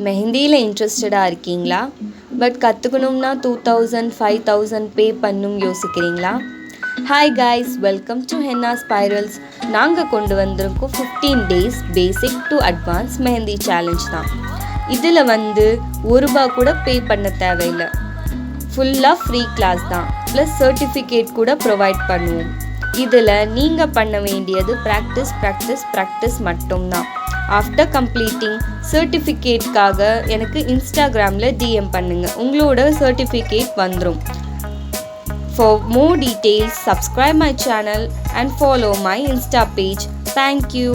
மெஹந்தியில் இன்ட்ரெஸ்டடாக இருக்கீங்களா? பட் கற்றுக்கணும்னா 2000 5000 பே பண்ணும் யோசிக்கிறீங்களா? Hi guys, welcome to henna spirals. நாங்கள் கொண்டு வந்திருக்கோம் 15 days basic to advance mehndi challenge தான். இதில் ₹1 கூட பே பண்ண தேவையில்லை. ஃபுல்லாக ஃப்ரீ கிளாஸ் தான், ப்ளஸ் சர்டிஃபிகேட் கூட ப்ரொவைட் பண்ணுவோம். இதில் நீங்கள் பண்ண வேண்டியது ப்ராக்டிஸ் மட்டும்தான். ஆஃப்டர் கம்ப்ளீட்டிங் சர்டிஃபிகேட்காக எனக்கு இன்ஸ்டாகிராமில் டிஎம் பண்ணுங்கள், உங்களோட சர்டிஃபிகேட் வந்துடும். For more details subscribe my channel and follow my Insta page. Thank you.